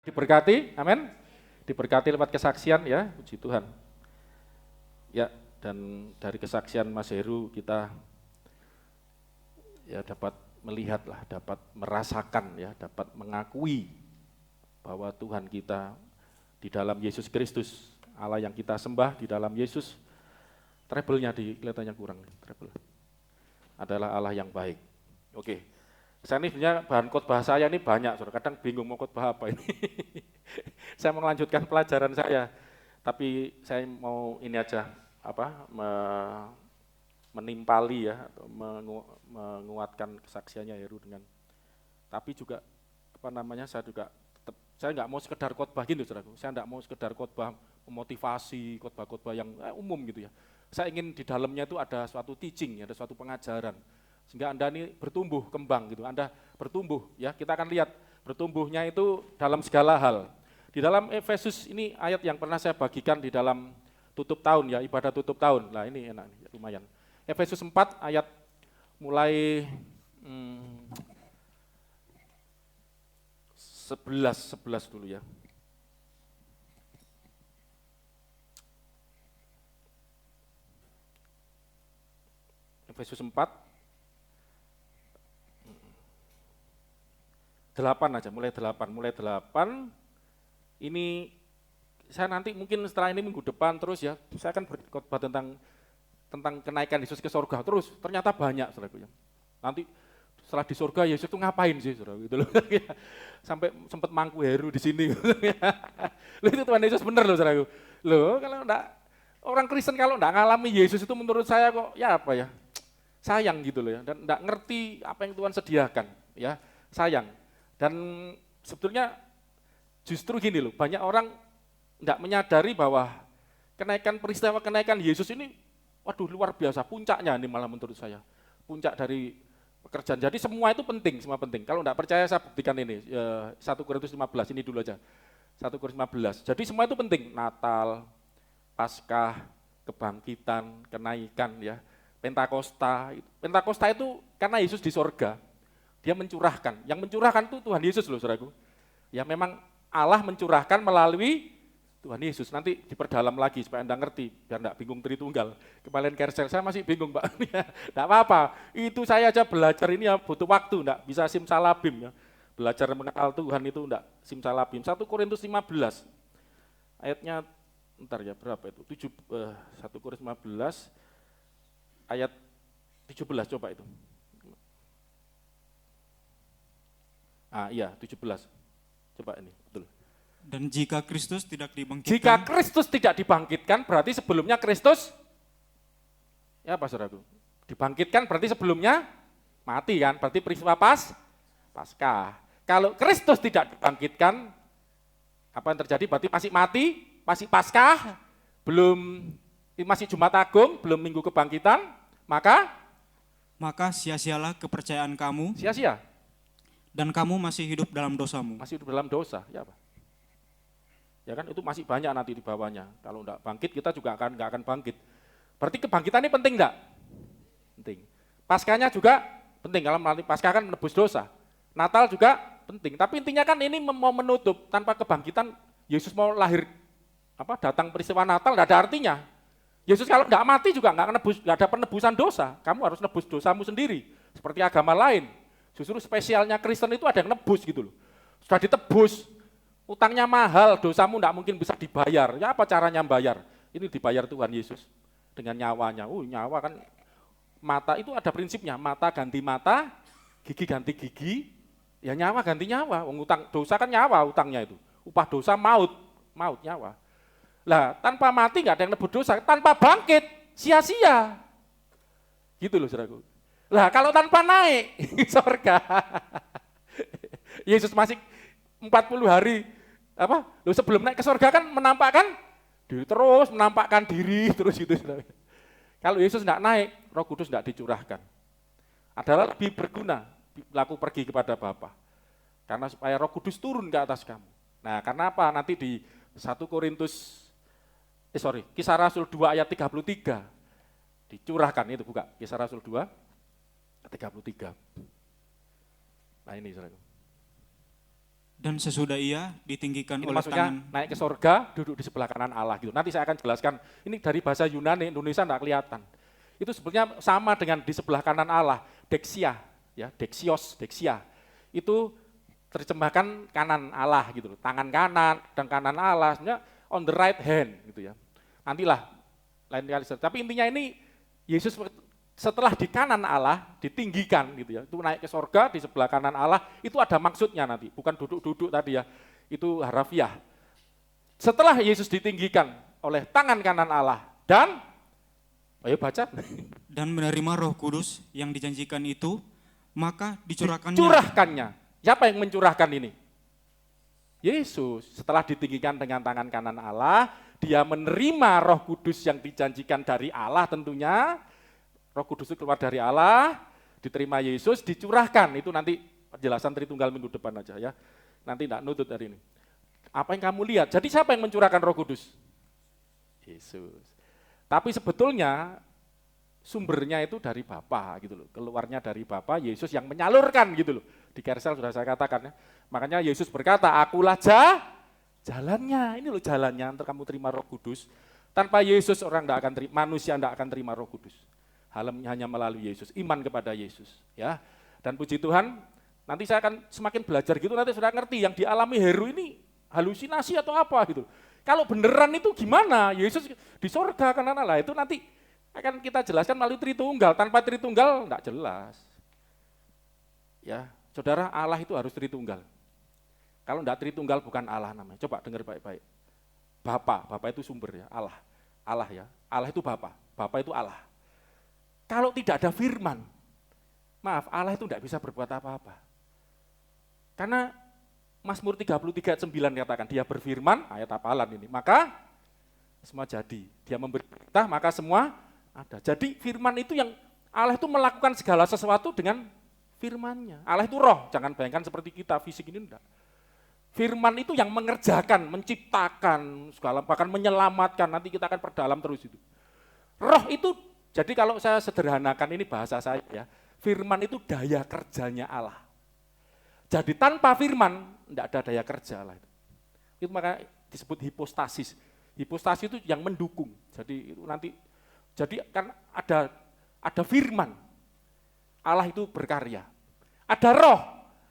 Diberkati, amin. Diberkati lewat kesaksian ya, puji Tuhan. Ya, dan dari kesaksian Mas Heru kita ya dapat melihatlah, dapat merasakan ya, dapat mengakui bahwa Tuhan kita di dalam Yesus Kristus, Allah yang kita sembah di dalam Yesus, treble-nya kelihatannya kurang, treble. Adalah Allah yang baik. Oke. Saya ini sebenarnya bahan khotbah saya ini banyak, saudara. Kadang bingung mau khotbah apa ini. Saya mau melanjutkan pelajaran saya, tapi saya mau ini aja, menimpali ya, atau menguatkan kesaksiannya Heru dengan. Tapi juga saya nggak mau sekedar khotbah gini, saudaraku. Saya nggak mau sekedar khotbah memotivasi, khotbah-khotbah yang umum gitu ya. Saya ingin di dalamnya itu ada suatu teaching, ada suatu pengajaran. Sehingga Anda ini bertumbuh, kembang gitu. Anda bertumbuh ya, kita akan lihat bertumbuhnya itu dalam segala hal. Di dalam Efesus ini ayat yang pernah saya bagikan di dalam tutup tahun ya, ibadah tutup tahun. Nah ini enak nih, lumayan. Efesus 4 ayat mulai 11 dulu ya. Efesus 4 8 aja, mulai 8. Ini saya nanti mungkin setelah ini minggu depan terus ya, saya akan berkhotbah tentang kenaikan Yesus ke surga terus. Ternyata banyak, saudaraku ya. Nanti setelah di surga Yesus itu ngapain sih, saudara gitu loh. Sampai sempat mangku Heru di sini. Loh itu Tuhan Yesus bener loh, saudaraku. Loh kalau enggak orang Kristen kalau enggak ngalami Yesus itu menurut saya kok ya apa ya? Sayang gitu loh ya, dan enggak ngerti apa yang Tuhan sediakan ya. Sayang. Dan sebetulnya justru gini loh, banyak orang enggak menyadari bahwa peristiwa kenaikan Yesus ini, waduh luar biasa, puncaknya ini malah menurut saya. Puncak dari pekerjaan, jadi semua itu penting, semua penting. Kalau enggak percaya saya buktikan ini, 1 Korintus 15, ini dulu aja. 1 Korintus 15, jadi semua itu penting, Natal, Paskah, kebangkitan, kenaikan ya, Pentakosta itu karena Yesus di sorga, dia mencurahkan. Yang mencurahkan itu Tuhan Yesus loh, saudaraku. Ya memang Allah mencurahkan melalui Tuhan Yesus. Nanti diperdalam lagi supaya Anda ngerti, biar enggak bingung Tritunggal. Kemarin Kersel saya masih bingung, Pak. Enggak apa-apa. Itu saya aja belajar ini ya butuh waktu, enggak bisa simsalabim ya. Belajar mengenal Tuhan itu enggak simsalabim. 1 Korintus 15. Ayatnya entar ya berapa itu? 1 Korintus 15 ayat 17 coba itu. Iya, 17. Coba ini, betul. Dan jika Kristus tidak dibangkitkan. Jika Kristus tidak dibangkitkan, berarti sebelumnya Kristus, ya apa saudaraku? Dibangkitkan berarti sebelumnya mati kan, berarti peristiwa Paskah. Kalau Kristus tidak dibangkitkan, apa yang terjadi? Berarti masih mati, masih Paskah, masih Jumat Agung, belum Minggu Kebangkitan, maka sia-sialah kepercayaan kamu. Sia-sia. Dan kamu masih hidup dalam dosamu. Masih hidup dalam dosa, ya apa? Ya kan itu masih banyak nanti di bawahnya. Kalau enggak bangkit kita juga enggak akan bangkit. Berarti kebangkitan ini penting enggak? Penting. Paskahnya juga penting, kalau melalui Paskah kan menebus dosa. Natal juga penting, tapi intinya kan ini mau menutup. Tanpa kebangkitan Yesus mau lahir, datang peristiwa Natal enggak ada artinya. Yesus kalau enggak mati juga enggak ada penebusan dosa. Kamu harus nebus dosamu sendiri, seperti agama lain. Justru spesialnya Kristen itu ada yang nebus gitu loh. Sudah ditebus, utangnya mahal, dosamu enggak mungkin bisa dibayar. Ya apa caranya bayar? Ini dibayar Tuhan Yesus dengan nyawanya. Nyawa kan, mata itu ada prinsipnya, mata ganti mata, gigi ganti gigi, ya nyawa ganti nyawa. Utang dosa kan nyawa utangnya itu. Upah dosa maut nyawa. Lah tanpa mati enggak ada yang nebus dosa, tanpa bangkit sia-sia. Gitu loh saudaraku. Lah kalau tanpa naik surga, Yesus masih 40 hari, sebelum naik ke surga kan menampakkan diri terus gitu. Kalau Yesus enggak naik, Roh Kudus enggak dicurahkan. Adalah lebih berguna, laku pergi kepada Bapa. Karena supaya Roh Kudus turun ke atas kamu. Nah karena apa? Nanti di Kisah Rasul 2 ayat 33, dicurahkan itu, buka Kisah Rasul 2 33. Nah ini saudara. Dan sesudah ia ditinggikan Ini oleh maksudnya tangan. naik ke sorga, duduk di sebelah kanan Allah gitu. Nanti saya akan jelaskan, ini dari bahasa Yunani, Indonesia enggak kelihatan. Itu sebetulnya sama dengan di sebelah kanan Allah, Dexia, ya, Dexios, Dexia. Itu terjemahkan kanan Allah gitu loh, tangan kanan dan kanan Allah, sebenarnya on the right hand gitu ya. Nantilah lain kali. Tapi intinya ini Yesus setelah di kanan Allah ditinggikan gitu ya, itu naik ke sorga di sebelah kanan Allah, itu ada maksudnya nanti, bukan duduk-duduk tadi ya, itu harafiah. Setelah Yesus ditinggikan oleh tangan kanan Allah dan, ayo baca, Dan menerima Roh Kudus yang dijanjikan itu, maka dicurahkannya. curahkannya. Siapa yang mencurahkan ini? Yesus. Setelah ditinggikan dengan tangan kanan Allah, dia menerima Roh Kudus yang dijanjikan dari Allah tentunya. Roh Kudus itu keluar dari Allah, diterima Yesus, dicurahkan. Itu nanti penjelasan Tritunggal minggu depan aja ya. Nanti enggak nutut hari ini. Apa yang kamu lihat? Jadi siapa yang mencurahkan Roh Kudus? Yesus. Tapi sebetulnya sumbernya itu dari Bapa gitu loh. Keluarnya dari Bapa, Yesus yang menyalurkan gitu loh. Di Kersel sudah saya katakan ya. Makanya Yesus berkata, akulah jalannya. Ini loh jalannya untuk kamu terima Roh Kudus. Tanpa Yesus orang enggak akan terima, manusia enggak akan terima Roh Kudus. Hanya melalui Yesus, iman kepada Yesus ya. Dan puji Tuhan, nanti saya akan semakin belajar gitu, nanti sudah ngerti yang dialami Heru ini halusinasi atau apa gitu. Kalau beneran itu gimana? Yesus di sorga kanan Allah, itu nanti akan kita jelaskan melalui Tritunggal. Tanpa Tritunggal enggak jelas. Ya, saudara, Allah itu harus Tritunggal. Kalau enggak Tritunggal bukan Allah namanya. Coba dengar baik-baik. Bapa itu sumber ya, Allah ya. Allah itu Bapa itu Allah. Kalau tidak ada firman, maaf, Allah itu tidak bisa berbuat apa-apa. Karena Mazmur 33 ayat 9 katakan, dia berfirman, ayat hafalan ini, maka semua jadi. Dia memberi perintah, maka semua ada. Jadi firman itu yang Allah itu melakukan segala sesuatu dengan firman-Nya. Allah itu roh, jangan bayangkan seperti kita, fisik ini enggak. Firman itu yang mengerjakan, menciptakan, segala, bahkan menyelamatkan, nanti kita akan perdalam terus itu. Roh itu, jadi kalau saya sederhanakan ini bahasa saya ya, firman itu daya kerjanya Allah. Jadi tanpa firman, tidak ada daya kerja Allah. Itu maka disebut hipostasis. Hipostasis itu yang mendukung. Jadi itu nanti, jadi kan ada firman, Allah itu berkarya. Ada roh,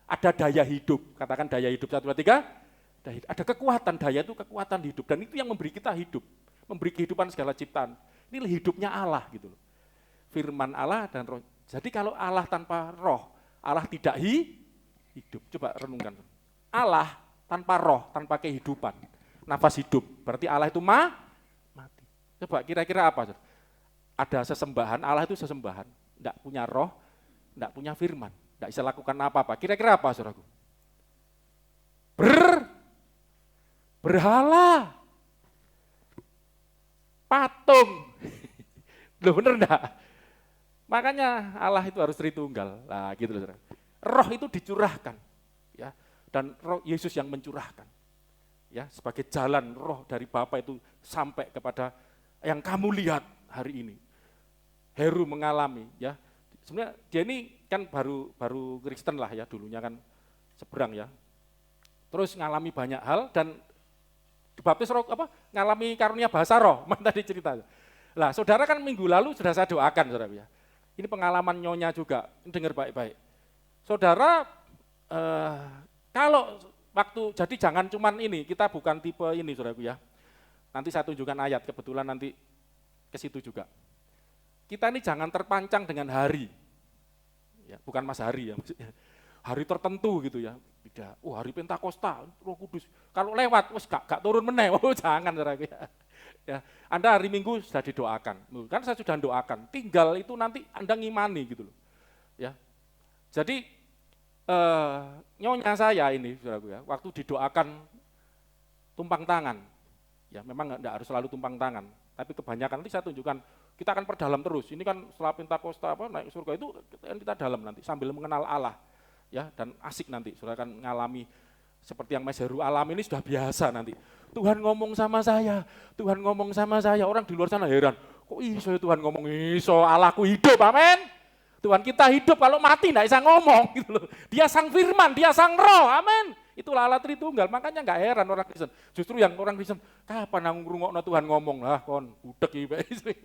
ada daya hidup. Katakan daya hidup 1, 2, 3. Ada kekuatan, daya itu kekuatan hidup. Dan itu yang memberi kita hidup, memberi kehidupan segala ciptaan. Ini hidupnya Allah gitu loh. Firman Allah dan roh. Jadi kalau Allah tanpa roh, Allah tidak hidup. Coba renungkan. Allah tanpa roh, tanpa kehidupan, nafas hidup. Berarti Allah itu mati. Coba kira-kira apa? Ada sesembahan, Allah itu sesembahan. Tidak punya roh, tidak punya firman. Tidak bisa lakukan apa-apa. Kira-kira apa, saudaraku? Berhala. Patung. Loh bener enggak? Makanya Allah itu harus Tritunggal. Nah, gitu loh, saudara. Roh itu dicurahkan, ya. Dan roh Yesus yang mencurahkan. Ya, sebagai jalan roh dari Bapa itu sampai kepada yang kamu lihat hari ini. Heru mengalami, ya. Sebenarnya dia ini kan baru Kristen lah ya, dulunya kan seberang ya. Terus ngalami banyak hal dan dibaptis roh ngalami karunia bahasa roh, tadi cerita. Lah, saudara kan minggu lalu sudah saya doakan, saudara ya. Ini pengalaman nyonya juga, dengar baik-baik. Saudara, kalau waktu, jadi jangan cuman ini, kita bukan tipe ini, saudaraku ya. Nanti saya tunjukkan ayat, kebetulan nanti ke situ juga. Kita ini jangan terpancang dengan hari, ya, bukan Mas Hari ya, maksudnya. Hari tertentu gitu ya, tidak. Oh, hari Pentakosta, Roh Kudus. Kalau lewat, wes gak turun meneh. Oh, jangan saudaraku ya. Ya, Anda hari Minggu sudah didoakan, kan saya sudah doakan, tinggal itu nanti Anda ngimani gitu loh. Ya, jadi nyonya saya ini, saudaraku ya, waktu didoakan tumpang tangan, ya memang enggak harus selalu tumpang tangan, tapi kebanyakan nanti saya tunjukkan, kita akan perdalam terus. Ini kan setelah Pentakosta naik surga itu kita dalam nanti sambil mengenal Allah, ya, dan asik nanti, saudara kan ngalami seperti yang Mas Heru alami ini sudah biasa nanti. Tuhan ngomong sama saya, Tuhan ngomong sama saya. Orang di luar sana heran, kok iso Tuhan ngomong, iso Allahku hidup, amin. Tuhan kita hidup, kalau mati enggak bisa ngomong gitu loh. Dia sang firman, dia sang roh, amin. Itulah Allah Tritunggal, makanya nggak heran orang Kristen. Justru yang orang Kristen, kapan aku ngrungokno Tuhan ngomong lah, kon budek iki.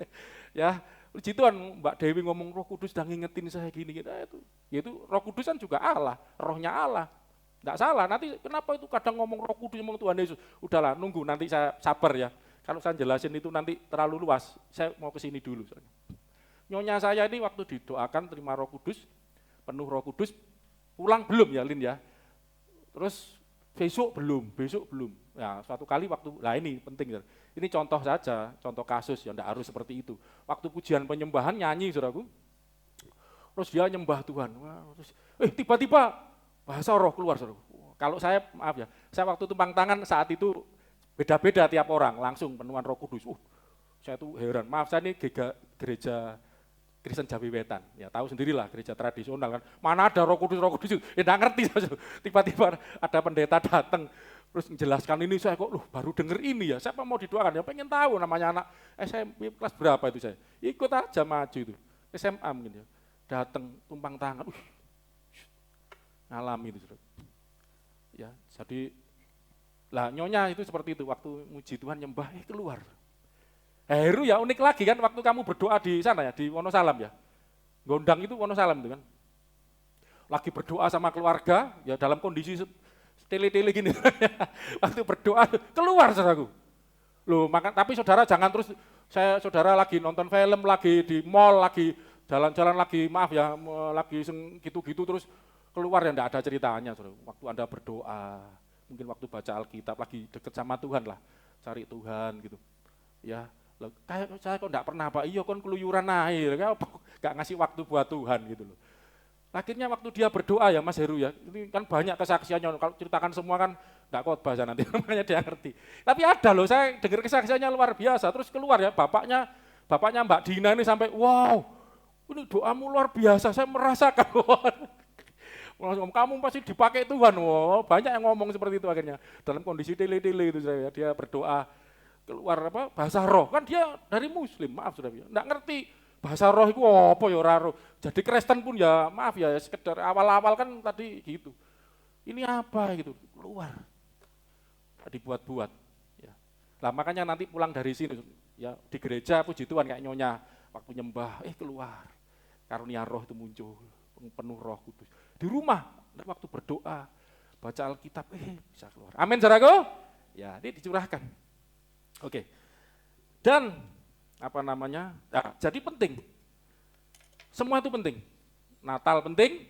Ya, puji Tuhan Mbak Dewi ngomong Roh Kudus udah ngingetin saya gini, itu Roh Kudus kan juga Allah, rohnya Allah. Enggak salah, nanti kenapa itu kadang ngomong Roh Kudus, ngomong Tuhan Yesus. Udahlah, nunggu nanti saya sabar ya. Kalau saya jelasin itu nanti terlalu luas, saya mau ke sini dulu. Nyonya saya ini waktu didoakan terima Roh Kudus, penuh Roh Kudus, pulang belum ya Lin ya. Terus besok belum. Ya, suatu kali waktu, nah ini penting. Ini contoh saja, contoh kasus ya, enggak harus seperti itu. Waktu pujian penyembahan nyanyi saudaraku, terus dia nyembah Tuhan. Wah, terus, tiba-tiba bahasa roh keluar saudaraku. Kalau saya, maaf ya, saya waktu tumpang tangan saat itu beda-beda tiap orang, langsung penuhan Roh Kudus. Saya tuh heran, maaf saya ini gereja Kristen Jawi Wetan, ya tahu sendirilah gereja tradisional kan, mana ada Roh Kudus itu, ya nggak ngerti. Tiba-tiba ada pendeta datang, terus menjelaskan ini, saya kok baru denger ini ya, siapa mau didoakan, ya pengen tahu namanya anak SMP kelas berapa itu saya, ikut aja maju itu, SMA mungkin ya, datang tumpang tangan, ngalami itu. Ya, jadi lah nyonya itu seperti itu, waktu muji Tuhan nyembah, keluar. Heru ya unik lagi kan, waktu kamu berdoa di sana ya, di Wonosalam ya, Gondang itu Wonosalam itu kan, lagi berdoa sama keluarga, ya dalam kondisi tele-tele gini, waktu berdoa keluar saudaraku. Loh, tapi saudara jangan terus, saudara lagi nonton film, lagi di mall, lagi jalan-jalan lagi, maaf ya, lagi gitu-gitu terus keluar ya enggak ada ceritanya saudara. Waktu Anda berdoa, mungkin waktu baca Alkitab, lagi deket sama Tuhan lah, cari Tuhan gitu. Ya, kayak saya kok enggak pernah Pak, iya kon keluyuran air, enggak ngasih waktu buat Tuhan gitu loh. Akhirnya waktu dia berdoa ya Mas Heru ya, ini kan banyak kesaksiannya, kalau ceritakan semua kan enggak khotbah nanti, makanya dia ngerti. Tapi ada loh, saya dengar kesaksiannya luar biasa, terus keluar ya bapaknya Mbak Dina ini sampai, wow, ini doamu luar biasa, saya merasakan. Kamu pasti dipakai Tuhan, banyak yang ngomong seperti itu akhirnya. Dalam kondisi tele-tele itu saya, dia berdoa keluar bahasa roh, kan dia dari Muslim, maaf sudah, enggak ngerti bahasa roh itu apa ya roh. Jadi Kristen pun ya maaf ya, sekedar awal-awal kan tadi gitu. Ini apa gitu, keluar, dibuat-buat. Ya. Lah makanya nanti pulang dari sini, ya di gereja puji Tuhan kayak nyonya, waktu nyembah, keluar, karunia roh itu muncul, penuh Roh Kudus. Di rumah, waktu berdoa, baca Alkitab, bisa keluar. Amin, saudaraku? Ya, ini dicurahkan. Oke. Dan, jadi penting. Semua itu penting. Natal penting.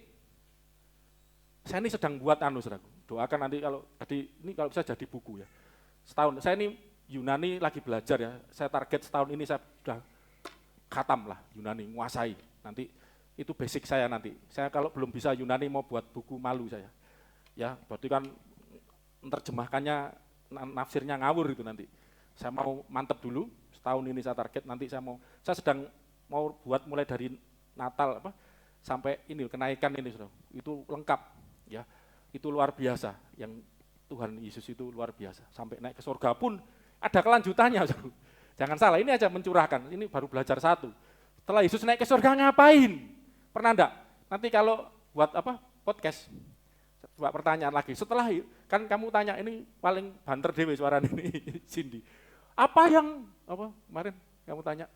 Saya ini sedang buat saudaraku. Doakan nanti ini kalau bisa jadi buku ya. Setahun, saya ini Yunani lagi belajar ya. Saya target setahun ini saya sudah khatam lah Yunani, nguasai. Nanti itu basic saya nanti. Saya kalau belum bisa Yunani mau buat buku malu saya. Ya, berarti kan menerjemahkannya nafsirnya ngawur itu nanti. Saya mau mantep dulu, setahun ini saya target, nanti saya sedang mau buat mulai dari Natal sampai ini kenaikan ini Saudara. Itu lengkap ya. Itu luar biasa yang Tuhan Yesus itu luar biasa. Sampai naik ke surga pun ada kelanjutannya Saudara. Jangan salah, ini aja mencurahkan. Ini baru belajar satu. Setelah Yesus naik ke surga ngapain? Pernah enggak? Nanti kalau buat podcast, coba pertanyaan lagi. Setelah kan kamu tanya ini paling banter dewe suara ini Cindy. Apa yang kemarin kamu tanya?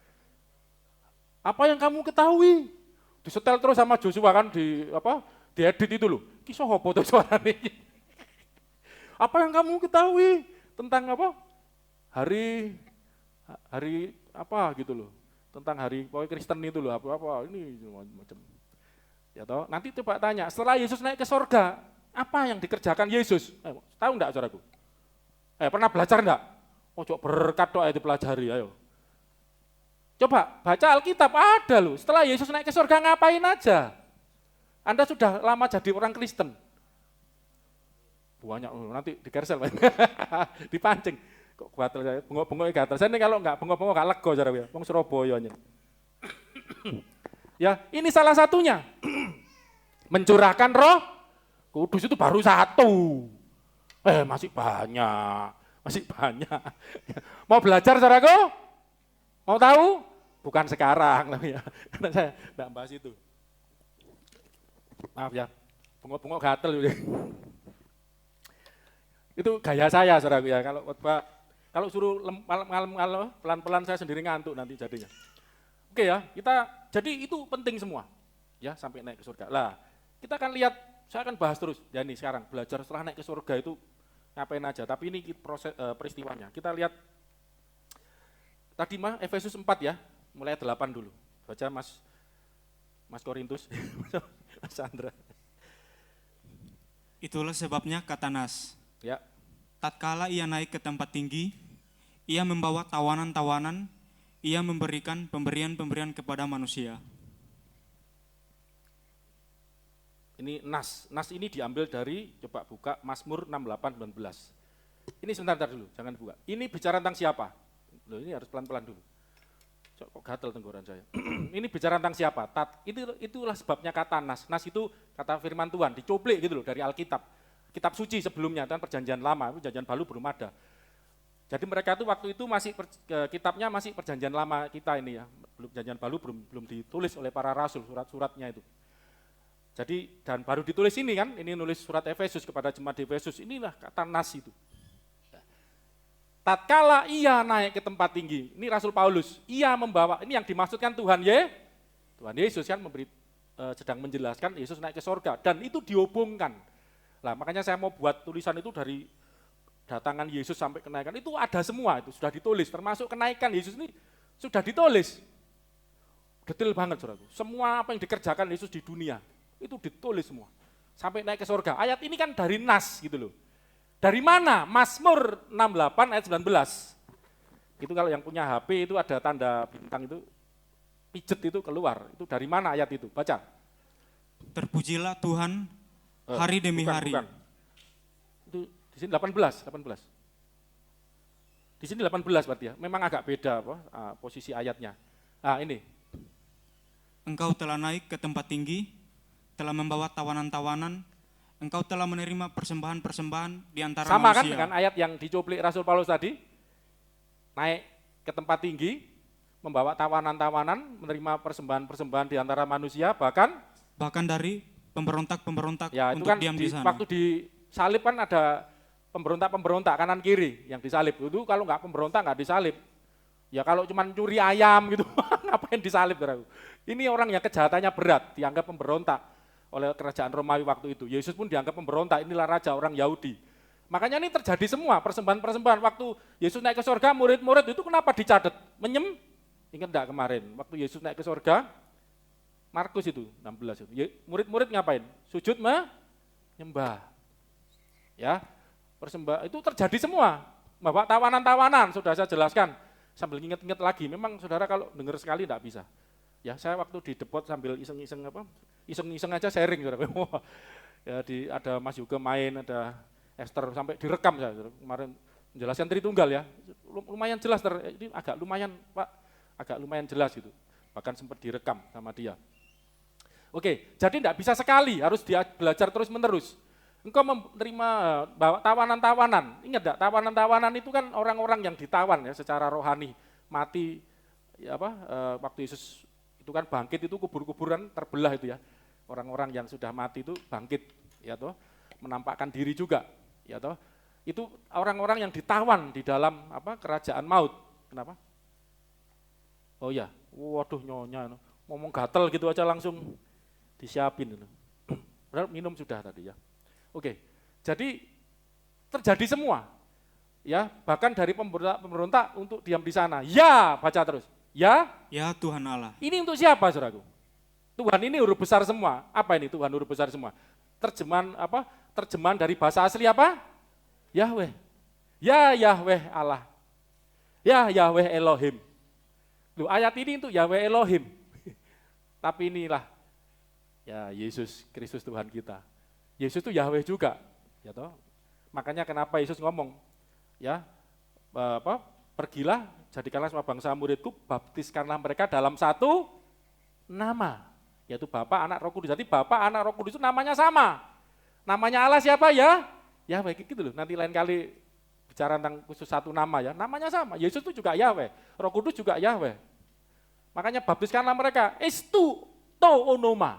Apa yang kamu ketahui? Disetel terus sama Joshua kan diedit itu loh. Kisah apa tuh suara ini? Apa yang kamu ketahui tentang hari apa gitu loh. Tentang hari Kristen itu loh, apa ini macam. Ya toh, nanti coba tanya, setelah Yesus naik ke surga, apa yang dikerjakan Yesus? Tahu enggak saudaraku? Pernah belajar enggak? Coba berkat doa itu pelajari, ayo. Coba baca Alkitab ada loh, setelah Yesus naik ke surga ngapain aja? Anda sudah lama jadi orang Kristen. Banyak, nanti dikersel, dipancing. Kok gatel saya, bengok-bengok gatel. Saya ini kalau enggak bengok-bengok enggak lego cara ya, wong Surabaya aja. Ya, ini salah satunya. Mencurahkan Roh Kudus itu baru satu. Masih banyak. Mau belajar saudaraku? Mau tahu? Bukan sekarang ya. Karena saya enggak bahas itu. Maaf ya. Bengok-bengok gatel. Itu gaya saya, saudaraku ya. Kalau khotbah, kalau suruh malam pelan-pelan saya sendiri ngantuk nanti jadinya. Oke ya, jadi itu penting semua, ya sampai naik ke surga. Lah, kita akan lihat, saya akan bahas terus. Ya nih sekarang belajar setelah naik ke surga itu ngapain aja. Tapi ini proses peristiwanya. Kita lihat tadi Efesus 4 ya, mulai 8 dulu. Baca Mas Korintus, Mas Chandra. Itulah sebabnya kata Nas, Ya, tatkala ia naik ke tempat tinggi, ia membawa tawanan-tawanan, ia memberikan pemberian-pemberian kepada manusia. ini Nas ini diambil dari, coba buka Mazmur 68:19. Ini sebentar dulu, jangan buka. Ini bicara tentang siapa? Loh, ini harus pelan-pelan dulu. Kok gatel tenggorokan saya. Ini bicara tentang siapa? Itulah sebabnya kata Nas. Nas itu kata firman Tuhan, dicoplik gitu loh dari Alkitab. Kitab suci sebelumnya, kan perjanjian lama, perjanjian baru belum ada. Jadi mereka itu waktu itu kitabnya masih perjanjian lama kita ini ya. Perjanjian baru belum ditulis oleh para rasul, surat-suratnya itu. Jadi dan baru ditulis ini kan, ini nulis surat Efesus kepada jemaat di Efesus, inilah kata Nas itu. Tatkala ia naik ke tempat tinggi, ini Rasul Paulus, ia membawa, ini yang dimaksudkan Tuhan Yesus kan sedang menjelaskan Yesus naik ke sorga, dan itu dihubungkan. Lah makanya saya mau buat tulisan itu dari datangan Yesus sampai kenaikan, itu ada semua, itu sudah ditulis, termasuk kenaikan Yesus ini sudah ditulis. Detail banget saudaraku, semua apa yang dikerjakan Yesus di dunia, itu ditulis semua, sampai naik ke sorga. Ayat ini kan dari Nas gitu loh. Dari mana? Mazmur 68 ayat 19. Itu kalau yang punya HP itu ada tanda bintang itu, pijet itu keluar. Itu dari mana ayat itu? Baca. Terpujilah Tuhan hari demi hari. Bukan. Itu di sini 18. Di sini 18 berarti ya. Memang agak beda posisi ayatnya. Nah ini. Engkau telah naik ke tempat tinggi, telah membawa tawanan-tawanan, engkau telah menerima persembahan-persembahan di antara sama manusia. Sama kan dengan ayat yang dicuplik Rasul Paulus tadi, naik ke tempat tinggi, membawa tawanan-tawanan, menerima persembahan-persembahan di antara manusia, bahkan dari pemberontak-pemberontak ya, untuk kan diam di sana. Waktu disalib kan ada pemberontak-pemberontak kanan kiri yang disalib. Itu kalau nggak pemberontak nggak disalib. Ya kalau cuma curi ayam gitu, ngapain disalib? Ini orang yang kejahatannya berat, dianggap pemberontak oleh kerajaan Romawi waktu itu. Yesus pun dianggap pemberontak, inilah raja orang Yahudi. Makanya ini terjadi semua, persembahan-persembahan. Waktu Yesus naik ke surga, murid-murid itu kenapa dicatat? Ingat enggak kemarin, waktu Yesus naik ke surga, Markus itu, 16 itu. Murid-murid ngapain? Sujud menyembah. Ya, persembahan itu terjadi semua. Bawa tawanan-tawanan, sudah saya jelaskan. Sambil ingat-ingat lagi, memang saudara kalau dengar sekali enggak bisa. Ya, saya waktu di depot sambil iseng-iseng aja sharing, saudara. Ya, ada Mas Yuga main, ada Esther sampai direkam saya kemarin menjelaskan Tritunggal ya, lumayan jelas, ini agak lumayan Pak, agak lumayan jelas gitu, bahkan sempat direkam sama dia. Oke, jadi tidak bisa sekali, harus dia belajar terus menerus. Engkau menerima bawa tawanan-tawanan, ingat enggak, tawanan-tawanan itu kan orang-orang yang ditawan ya secara rohani, mati ya waktu Yesus itu kan bangkit, itu kubur-kuburan terbelah itu ya. Orang-orang yang sudah mati itu bangkit ya toh, menampakkan diri juga ya toh. Itu orang-orang yang ditawan di dalam kerajaan maut. Kenapa? Oh ya, waduh nyonya ngomong gatel gitu aja langsung disiapin itu. Padahal minum sudah tadi ya. Oke. Jadi terjadi semua. Ya, bahkan dari pemberontak untuk diam di sana. Ya, baca terus. Ya Tuhan Allah. Ini untuk siapa, saudaraku? Tuhan ini huruf besar semua. Apa ini Tuhan huruf besar semua? Terjemahan dari bahasa asli apa? Yahweh. Ya Yahweh Allah. Ya Yahweh Elohim. Loh, ayat ini untuk Yahweh Elohim. Tapi inilah ya Yesus Kristus Tuhan kita. Yesus itu Yahweh juga, ya toh. Makanya kenapa Yesus ngomong, ya pergilah, jadikanlah semua bangsa muridku, baptiskanlah mereka dalam satu nama, yaitu Bapa, Anak, Roh Kudus. Jadi Bapa, Anak, Roh Kudus itu namanya sama. Namanya Allah siapa ya? Yahweh gitu loh. Nanti lain kali bicara tentang khusus satu nama ya. Namanya sama. Yesus itu juga Yahweh. Roh Kudus juga Yahweh. Makanya baptiskanlah mereka. Estu to onoma.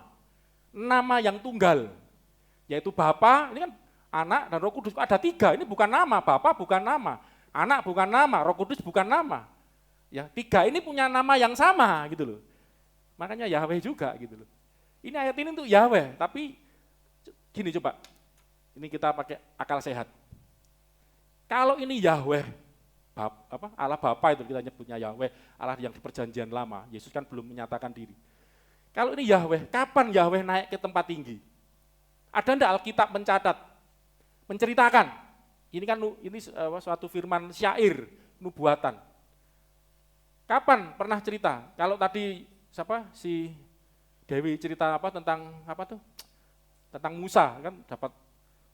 Nama yang tunggal. Yaitu Bapa, ini kan Anak, dan Roh Kudus. Ada 3, ini bukan nama, Bapa bukan nama, Anak bukan nama, Roh Kudus bukan nama. Ya, 3 ini punya nama yang sama gitu loh. Makanya Yahweh juga gitu loh. Ini ayat ini untuk Yahweh, tapi gini coba. Ini kita pakai akal sehat. Kalau ini Yahweh, Allah Bapa itu kita nyebutnya Yahweh, Allah yang di perjanjian lama. Yesus kan belum menyatakan diri. Kalau ini Yahweh, kapan Yahweh naik ke tempat tinggi? Ada enggak Alkitab mencatat, menceritakan? Ini kan suatu firman syair, nubuatan. Kapan pernah cerita? Kalau tadi si Dewi cerita tentang Musa kan dapat.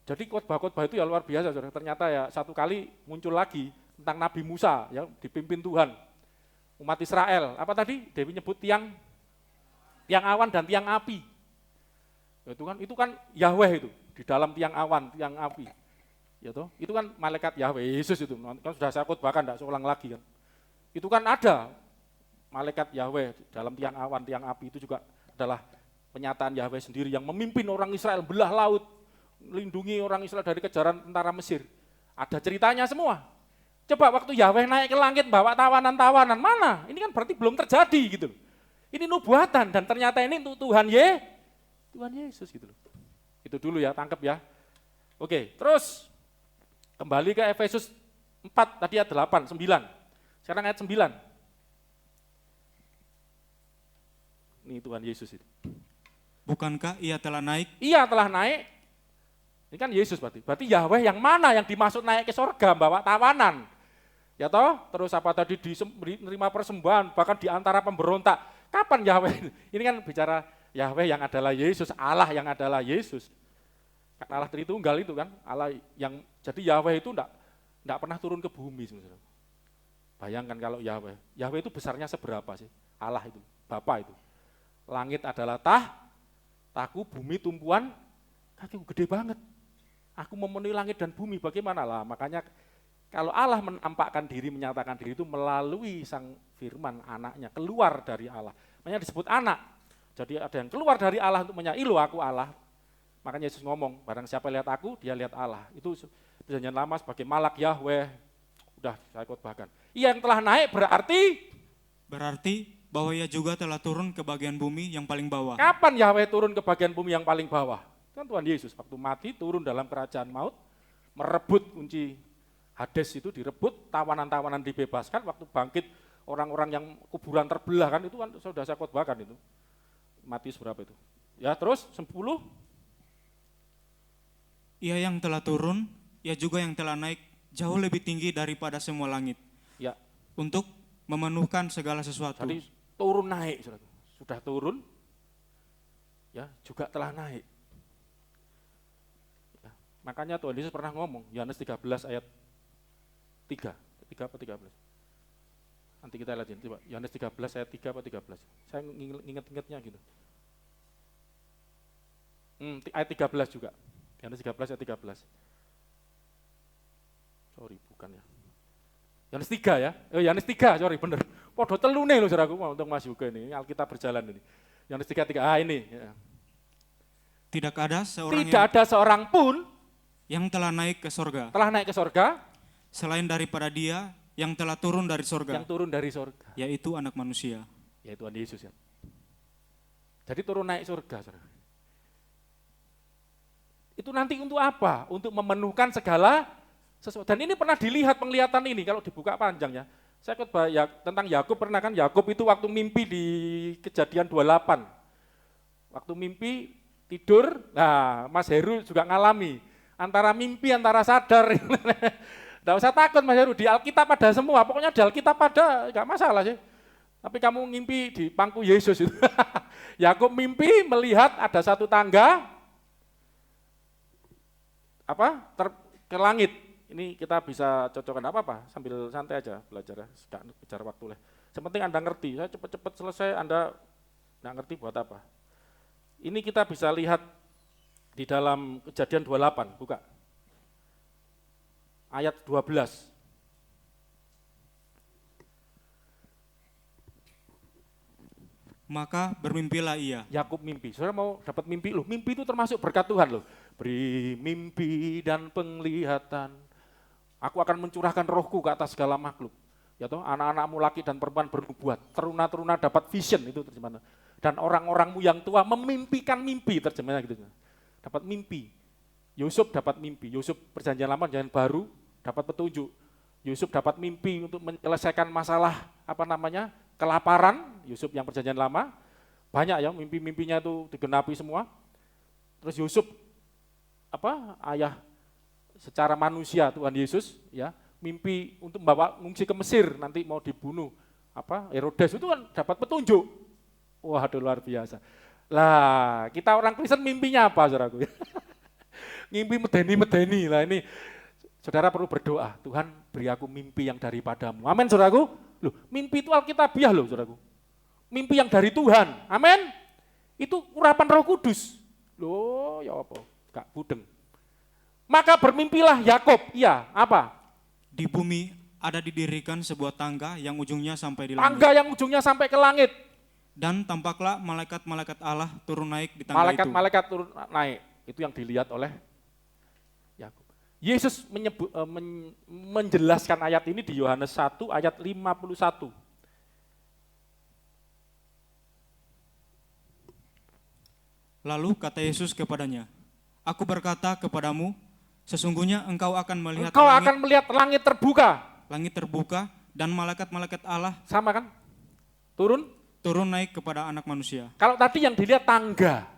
Jadi khotbah-khotbah itu ya luar biasa, saudara. Ternyata ya satu kali muncul lagi tentang Nabi Musa yang dipimpin Tuhan. Umat Israel, apa tadi? Dewi nyebut tiang awan dan tiang api. Itu kan Yahweh itu di dalam tiang awan, tiang api. Ya toh, itu kan malaikat Yahweh, Yesus itu. Kan sudah saya khotbahkan, enggak seulang lagi kan. Itu kan ada malaikat Yahweh dalam tiang awan, tiang api itu juga adalah penyataan Yahweh sendiri yang memimpin orang Israel belah laut, melindungi orang Israel dari kejaran tentara Mesir. Ada ceritanya semua. Coba waktu Yahweh naik ke langit bawa tawanan-tawanan, mana? Ini kan berarti belum terjadi gitu loh. Ini nubuatan dan ternyata ini untuk Tuhan Yesus gitu loh. Itu dulu ya, tangkep ya. Oke, terus kembali ke Efesus 4 tadi ayat 8, 9. Sekarang ayat 9. Ini Tuhan Yesus itu. Bukankah ia telah naik? Ia telah naik. Ini kan Yesus berarti. Berarti Yahweh yang mana yang dimaksud naik ke sorga, bawa tawanan. Ya toh, terus apa tadi menerima persembahan, bahkan di antara pemberontak. Kapan Yahweh? Ini kan bicara Yahweh yang adalah Yesus, Allah yang adalah Yesus. Kan Allah Tritunggal itu kan, Allah yang, jadi Yahweh itu enggak pernah turun ke bumi sebenarnya. Bayangkan kalau Yahweh itu besarnya seberapa sih? Allah itu, Bapa itu. Langit adalah tahku, bumi tumpuan kakiku, gede banget. Aku memenuhi langit dan bumi, bagaimana lah? Makanya kalau Allah menampakkan diri, menyatakan diri itu melalui sang firman anaknya, keluar dari Allah. Makanya disebut anak. Jadi ada yang keluar dari Allah untuk ilu aku Allah. Makanya Yesus ngomong, barang siapa lihat aku, dia lihat Allah. Itu perjanjian lama sebagai malak Yahweh. Udah saya khotbahkan. Ia yang telah naik berarti bahwa ia juga telah turun ke bagian bumi yang paling bawah. Kapan Yahweh turun ke bagian bumi yang paling bawah? Kan Tuhan Yesus waktu mati turun dalam kerajaan maut, merebut kunci Hades itu, direbut, tawanan-tawanan dibebaskan, waktu bangkit orang-orang yang kuburan terbelah kan, itu kan sudah saya khotbahkan itu. Matius berapa itu? Ya terus 10. Ia yang telah turun, ia juga yang telah naik jauh lebih tinggi daripada semua langit. Ya. Untuk memenuhkan segala sesuatu. Jadi turun naik, sudah turun, ya juga telah naik. Ya, makanya Tuhan Yesus pernah ngomong, Yohanes 13 ayat 3 apa 13? Nanti kita lihat, coba Yohanes 13 ayat 3 apa 13? Saya ingat-ingatnya gitu. Ayat 13 juga, Yohanes 13 ayat 13. Sorry, bukan ya. Yohanes 3 ya, Yohanes 3, sorry bener. Podo telune lho saudaraku untuk Mas Yuga ini Alkitab berjalan ini. Yohanes 3, ini. Ya. Tidak ada seorang pun yang telah naik ke sorga. Telah naik ke sorga. Selain daripada dia yang telah turun dari sorga. Yang turun dari sorga. Yaitu anak manusia. Yaitu Tuhan Yesus ya. Jadi turun naik sorga. Saudara. Itu nanti untuk apa? Untuk memenuhkan segala sesuatu. Dan ini pernah dilihat penglihatan ini kalau dibuka panjang ya. Saya khotbah ya, tentang Yakub pernah kan, Yakub itu waktu mimpi di Kejadian 28. Waktu mimpi tidur, nah Mas Heru juga ngalami. Antara mimpi, antara sadar. Nggak usah takut Mas Heru, di Alkitab ada semua, pokoknya di Alkitab ada, nggak masalah sih. Tapi kamu ngimpi di pangku Yesus itu. Yakub mimpi melihat ada satu tangga, ke langit. Ini kita bisa cocokkan apa sambil santai aja belajar ya, nggak bicara waktu lah. Yang penting Anda ngerti, saya cepat-cepat selesai, Anda nggak ngerti buat apa. Ini kita bisa lihat di dalam Kejadian 28, buka. Ayat 12. Maka bermimpilah ia. Yakub mimpi. Saudara mau dapat mimpi loh. Mimpi itu termasuk berkat Tuhan loh. beri mimpi dan penglihatan. Aku akan mencurahkan rohku ke atas segala makhluk. Ya toh, anak-anakmu laki dan perempuan bernubuat, teruna-teruna dapat vision, itu terjemahan. Dan orang-orangmu yang tua memimpikan mimpi, terjemahannya gitu. Dapat mimpi. Yusuf dapat mimpi, Yusuf perjanjian lama, perjanjian baru dapat petunjuk. Yusuf dapat mimpi untuk menyelesaikan masalah kelaparan. Yusuf yang perjanjian lama banyak ya mimpi-mimpinya itu digenapi semua. Terus Yusuf ayah secara manusia Tuhan Yesus ya mimpi untuk membawa ngungsi ke Mesir, nanti mau dibunuh Herodes, itu kan dapat petunjuk. Wah, luar biasa. Lah, kita orang Kristen mimpinya apa, saudaraku? Mimpi medeni lah ini. Saudara perlu berdoa, Tuhan beri aku mimpi yang daripadamu. Amin, saudaraku. Loh, mimpi itu alkitabiah loh, saudaraku. Mimpi yang dari Tuhan. Amin. Itu urapan Roh Kudus. Loh, ya apa? Gak budeng. Maka bermimpilah Yakub. Iya, apa? Di bumi ada didirikan sebuah tangga yang ujungnya sampai di langit. Tangga yang ujungnya sampai ke langit. Dan tampaklah malaikat-malaikat Allah turun naik di tangga itu. Malaikat turun naik. Itu yang dilihat oleh Yakub. Yesus menjelaskan ayat ini di Yohanes 1 ayat 51. Lalu kata Yesus kepadanya, aku berkata kepadamu, sesungguhnya engkau akan melihat langit terbuka. Langit terbuka dan malaikat-malaikat Allah sama kan? Turun naik kepada anak manusia. Kalau tadi yang dilihat tangga,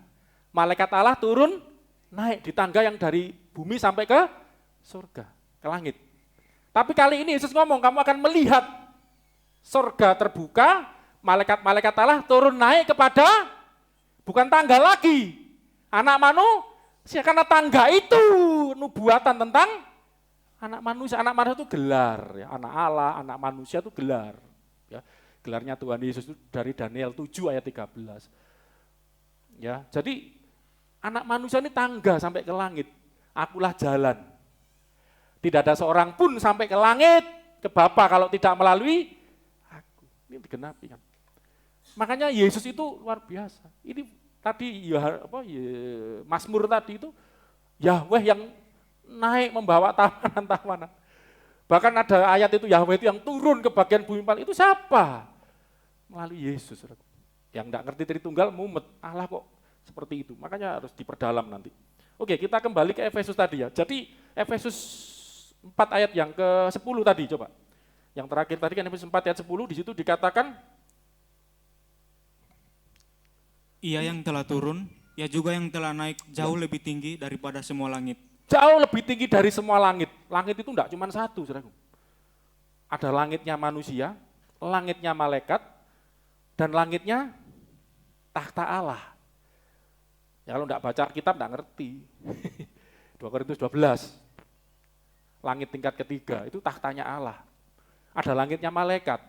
malaikat Allah turun naik di tangga yang dari bumi sampai ke surga, ke langit. Tapi kali ini Yesus ngomong, kamu akan melihat surga terbuka, malaikat-malaikat Allah turun naik kepada bukan tangga lagi, anak manusia, karena tangga itu nubuatan tentang anak manusia. Anak manusia itu gelar, ya. Anak Allah, anak manusia itu gelar. Ya. Gelarnya Tuhan Yesus itu dari Daniel 7 ayat 13. Ya, jadi anak manusia ini tangga sampai ke langit. Akulah jalan. Tidak ada seorang pun sampai ke langit, ke Bapa kalau tidak melalui aku. Ini digenapi kan. Makanya Yesus itu luar biasa. Ini tadi Mazmur tadi itu Yahweh yang naik membawa tawanan-tawanan. Bahkan ada ayat itu Yahweh itu yang turun ke bagian bumi paling itu siapa? Melalui Yesus. Yang enggak ngerti Tritunggal mumet, Allah kok seperti itu. Makanya harus diperdalam nanti. Oke, kita kembali ke Efesus tadi ya. Jadi Efesus 4 ayat yang ke-10 tadi coba. Yang terakhir tadi kan Efesus 4 ayat 10 di situ dikatakan Ia yang telah turun, ia juga yang telah naik jauh lebih tinggi daripada semua langit. Jauh lebih tinggi dari semua langit. Langit itu enggak cuma satu, saudaraku. Ada langitnya manusia, langitnya malaikat, dan langitnya tahta Allah. Ya, kalau enggak baca kitab enggak ngerti. 2 Korintus 12. Langit tingkat ketiga itu tahtanya Allah. Ada langitnya malaikat.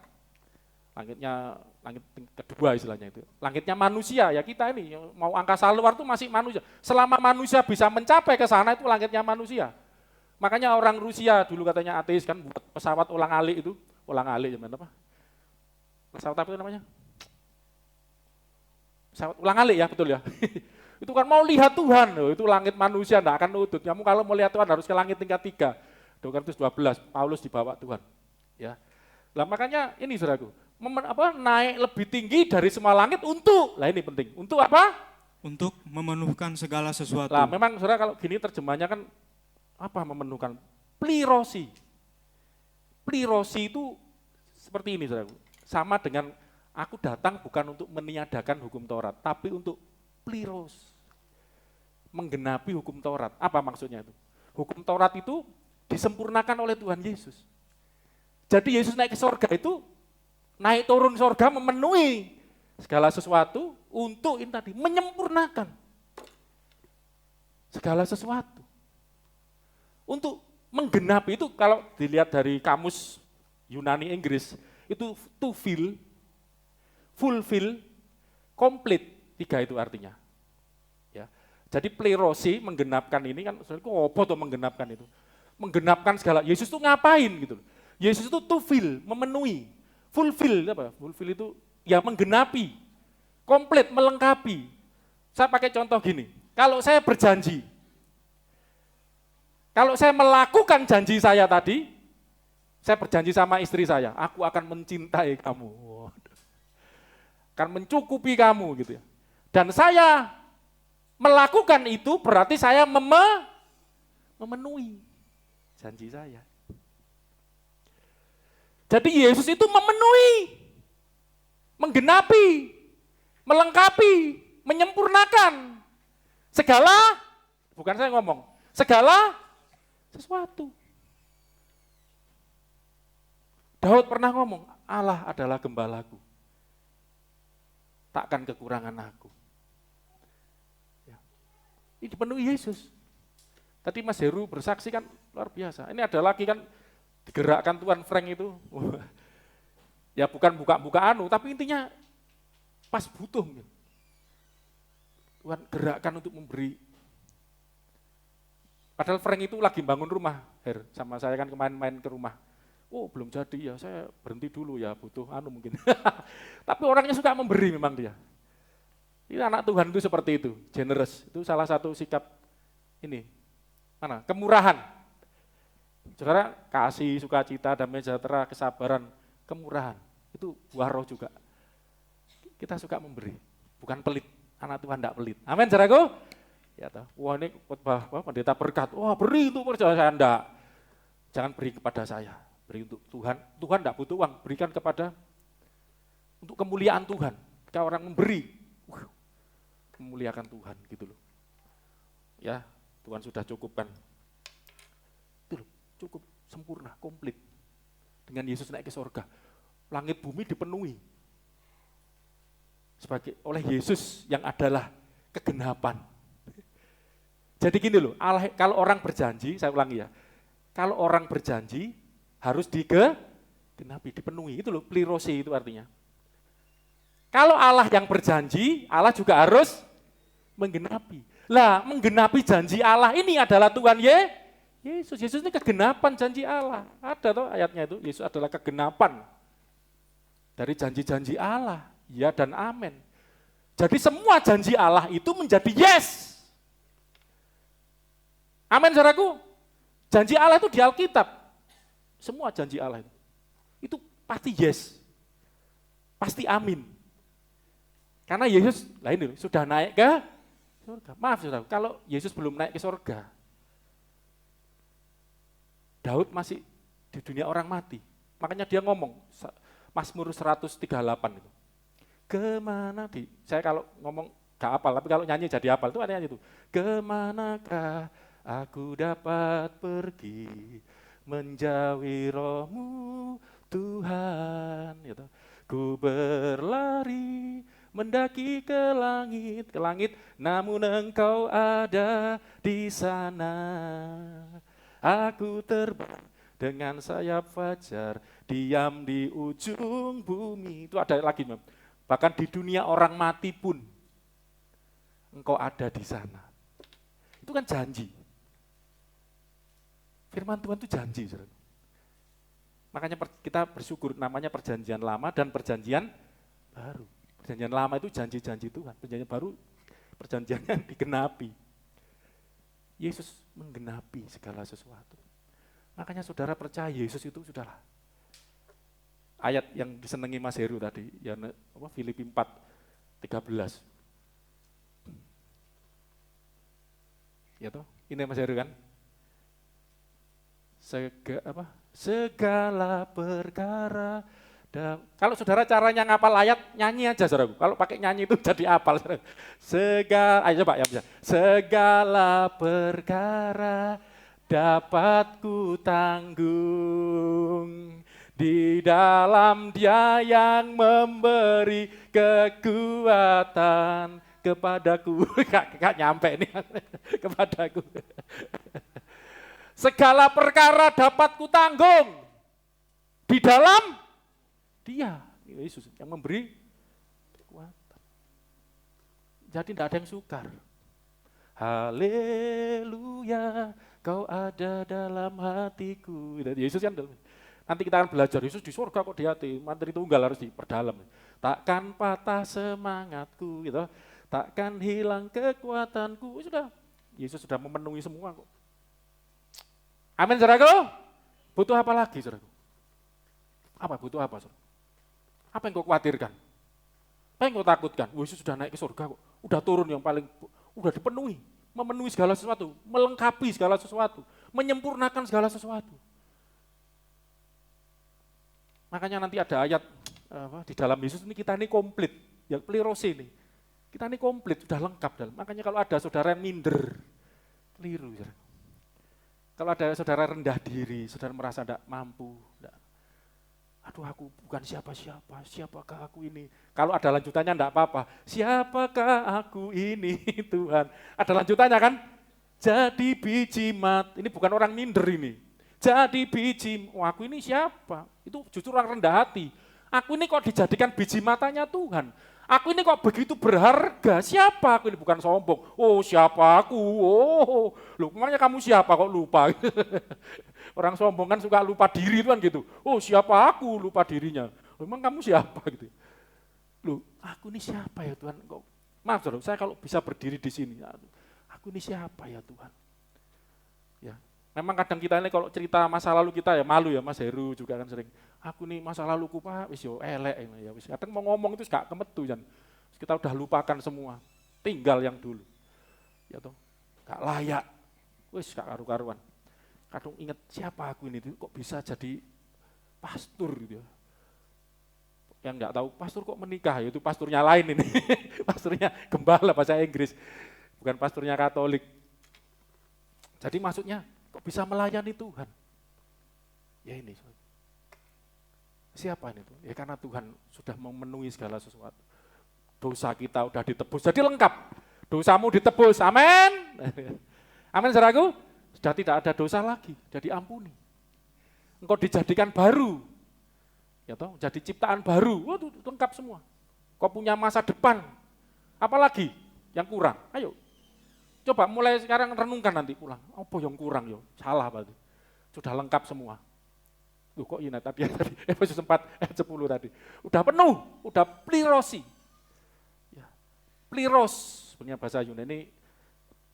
Langit kedua istilahnya itu. Langitnya manusia, ya kita ini mau angkasa luar itu masih manusia. Selama manusia bisa mencapai ke sana itu langitnya manusia. Makanya orang Rusia dulu katanya ateis kan buat pesawat ulang-alik zaman apa? Pesawat apa itu namanya? Pesawat ulang-alik ya, betul ya. Itu kan mau lihat Tuhan, loh, itu langit manusia enggak akan nutut. Kamu kalau mau lihat Tuhan harus ke langit tingkat 3. 2 Korintus 12, Paulus dibawa Tuhan. Ya. Lah makanya ini saudaraku, naik lebih tinggi dari semua langit lah ini penting. Untuk apa? Untuk memenuhkan segala sesuatu. Lah memang saudara kalau gini terjemahnya kan apa memenuhkan? Plirosi. Plirosi itu seperti ini saudaraku. Sama dengan aku datang bukan untuk meniadakan hukum Taurat, tapi untuk pliros. Menggenapi hukum Taurat. Apa maksudnya itu? Hukum Taurat itu disempurnakan oleh Tuhan Yesus. Jadi Yesus naik ke surga itu naik turun surga memenuhi segala sesuatu untuk ini tadi menyempurnakan segala sesuatu. Untuk menggenapi itu kalau dilihat dari kamus Yunani Inggris itu to fill, fulfill, complete, 3 itu artinya. Ya. Jadi plerosi menggenapkan ini kan apa tuh menggenapkan itu? Menggenapkan segala. Yesus itu ngapain gitu. Yesus itu to fill, memenuhi. Fulfill apa? Fulfill itu ya menggenapi, komplit, melengkapi. Saya pakai contoh gini, kalau saya berjanji, Kalau saya melakukan janji saya tadi, saya berjanji sama istri saya, aku akan mencintai kamu, akan mencukupi kamu gitu ya. Dan saya melakukan itu berarti saya memenuhi janji saya. Jadi Yesus itu memenuhi, menggenapi, melengkapi, menyempurnakan segala, bukan saya ngomong, segala sesuatu. Daud pernah ngomong, Allah adalah gembalaku, takkan kekurangan aku. Ya. Ini dipenuhi Yesus. Tadi Mas Heru bersaksi kan luar biasa. Ini ada lagi kan digerakkan Tuhan Frank itu. Ya bukan buka-buka tapi intinya pas butuh. Tuhan gerakkan untuk memberi. Padahal Frank itu lagi bangun rumah, sama saya kan kemarin main ke rumah. Oh belum jadi ya, saya berhenti dulu ya, butuh mungkin. Tapi orangnya suka memberi memang dia. Ini anak Tuhan itu seperti itu, generous. Itu salah satu sikap ini, kemurahan. Saudara, kasih, sukacita, damai sejahtera, kesabaran, kemurahan. Itu buah roh juga. Kita suka memberi, bukan pelit. Anak Tuhan tidak pelit. Amin, saudaraku. Ya, wah ini khotbah pendeta berkat. Wah beri itu percaya saya enggak. Jangan beri kepada saya. Beri untuk Tuhan. Tuhan tidak butuh uang. Berikan kepada untuk kemuliaan Tuhan. Jika orang memberi, memuliakan Tuhan gitu loh. Ya, Tuhan sudah cukupkan. Itu loh, cukup sempurna, komplit. Dengan Yesus naik ke surga, langit bumi dipenuhi. Oleh Yesus yang adalah kegenapan. Jadi gini loh, kalau orang berjanji, saya ulangi ya, kalau orang berjanji harus digenapi, dipenuhi, itu loh, plirose itu artinya. Kalau Allah yang berjanji, Allah juga harus menggenapi. Lah, menggenapi janji Allah ini adalah Tuhan Yesus. Yesus ini kegenapan janji Allah. Ada toh ayatnya itu, Yesus adalah kegenapan dari janji-janji Allah. Ya dan amin. Jadi semua janji Allah itu menjadi yes. Amin, saudaraku. Janji Allah itu di Alkitab. Semua janji Allah itu pasti yes. Pasti amin. Karena Yesus, ini sudah naik ke surga. Maaf, saudara, kalau Yesus belum naik ke surga, Daud masih di dunia orang mati. Makanya dia ngomong, Mazmur 138 itu. Kemana saya kalau ngomong gak hafal, tapi kalau nyanyi jadi hafal, itu artinya itu. Kemanakah aku dapat pergi, menjauhi roh-Mu Tuhan. Gitu. Ku berlari, mendaki ke langit, namun Engkau ada di sana. Aku terbang dengan sayap fajar, diam di ujung bumi. Itu ada lagi, bahkan di dunia orang mati pun Engkau ada di sana. Itu kan janji. Firman Tuhan itu janji, saudara. Makanya kita bersyukur namanya perjanjian lama dan perjanjian baru. Perjanjian lama itu janji-janji Tuhan, perjanjian baru perjanjian yang digenapi. Yesus menggenapi segala sesuatu. Makanya saudara percaya Yesus itu sudahlah. Ayat yang disenangi Mas Heru tadi, ya Filipi 4:13. Ya toh, ini Mas Heru kan? Segala perkara. Kalau saudara caranya ngapal ayat, nyanyi aja saudara. Kalau pakai nyanyi itu jadi apal. Ayo coba ya bisa. Segala perkara dapat ku tanggung di dalam Dia yang memberi kekuatan kepadaku. Gak nyampe nih kepadaku. Segala perkara dapat kutanggung di dalam Dia, Yesus yang memberi kekuatan. Jadi tidak ada yang sukar. Haleluya, Kau ada dalam hatiku. Yesus kan, nanti kita akan belajar, Yesus di surga kok di hati, materi tunggal harus diperdalam. Takkan patah semangatku, gitu. Takkan hilang kekuatanku. Sudah, Yesus sudah memenuhi semua kok. Amin, saudaraku. Butuh apa lagi, saudaraku? Apa butuh apa, saudara? Apa yang kau khawatirkan? Apa yang kau takutkan? Yesus sudah naik ke surga kok. Udah turun yang paling, udah dipenuhi. Memenuhi segala sesuatu, melengkapi segala sesuatu, menyempurnakan segala sesuatu. Makanya nanti ada ayat di dalam Yesus ini kita ini komplit, ya plirose ini. Kita ini komplit, sudah lengkap dalam. Makanya kalau ada saudara yang minder, keliru. Saudara. Kalau ada saudara rendah diri, saudara merasa tidak mampu, aduh aku bukan siapa-siapa, siapakah aku ini? Kalau ada lanjutannya enggak apa-apa, siapakah aku ini Tuhan? Ada lanjutannya kan? Jadi biji mat, ini bukan orang minder ini. Jadi biji, aku ini siapa? Itu justru orang rendah hati. Aku ini kok dijadikan biji matanya Tuhan. Aku ini kok begitu berharga, siapa aku ini? Bukan sombong, oh siapa aku, oh loh makanya kamu siapa kok lupa. Orang sombong kan suka lupa diri kan gitu, oh siapa aku, lupa dirinya. Loh, emang kamu siapa gitu. Loh aku ini siapa ya Tuhan, kok maaf saudara, saya kalau bisa berdiri di sini, aku ini siapa ya Tuhan. Ya, memang kadang kita ini kalau cerita masa lalu kita ya malu ya, Mas Heru juga kan sering, aku nih masa laluku Pak, wis yo elek ya wis. Kadang mau ngomong itu gak kemetu kan. Kita udah lupakan semua. Tinggal yang dulu. Ya toh, gak layak. Wis gak karu-karuan. Kadang ingat siapa aku ini kok bisa jadi pastor gitu ya. Yang enggak tahu pastor kok menikah, ya itu pasturnya lain ini. Pasturnya gembala bahasa Inggris. Bukan pasturnya Katolik. Jadi maksudnya kok bisa melayani Tuhan. Ya ini. Siapa ini? Ya karena Tuhan sudah memenuhi segala sesuatu. Dosa kita sudah ditebus, jadi lengkap. Dosamu ditebus, amin. Amin saudaraku, sudah tidak ada dosa lagi, sudah diampuni. Engkau dijadikan baru, ya toh, jadi ciptaan baru, waduh, lengkap semua. Kau punya masa depan, apalagi yang kurang, ayo. Coba mulai sekarang renungkan nanti pulang, apa yang kurang yo, salah berarti. Sudah lengkap semua. Loh kok ini tadi Efesus 4 ayat 10 tadi. Udah penuh, udah plirosi. Ya, pliros, sebenarnya bahasa Yunani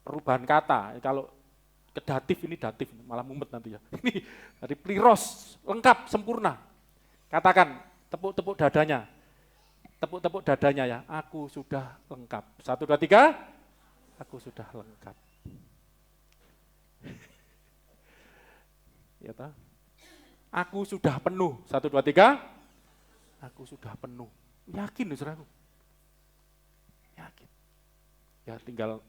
perubahan kata. Kalau ke datif ini datif, malah mumet nanti ya. Ini dari pliros, lengkap, sempurna. Katakan, tepuk-tepuk dadanya. Tepuk-tepuk dadanya ya, aku sudah lengkap. 1, 2, 3, aku sudah lengkap. Ya toh? Aku sudah penuh. 1, 2, 3. Aku sudah penuh. Yakin loh saudaraku. Yakin. Ya tinggal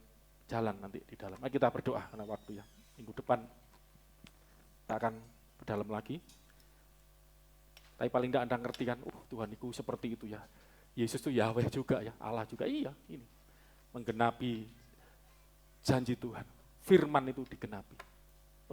jalan nanti di dalam. Mari kita berdoa karena waktu ya. Minggu depan kita akan berdalam lagi. Tapi paling tidak Anda ngerti kan, Tuhan itu seperti itu ya. Yesus itu Yahweh juga ya, Allah juga. Iya, ini. Menggenapi janji Tuhan. Firman itu digenapi.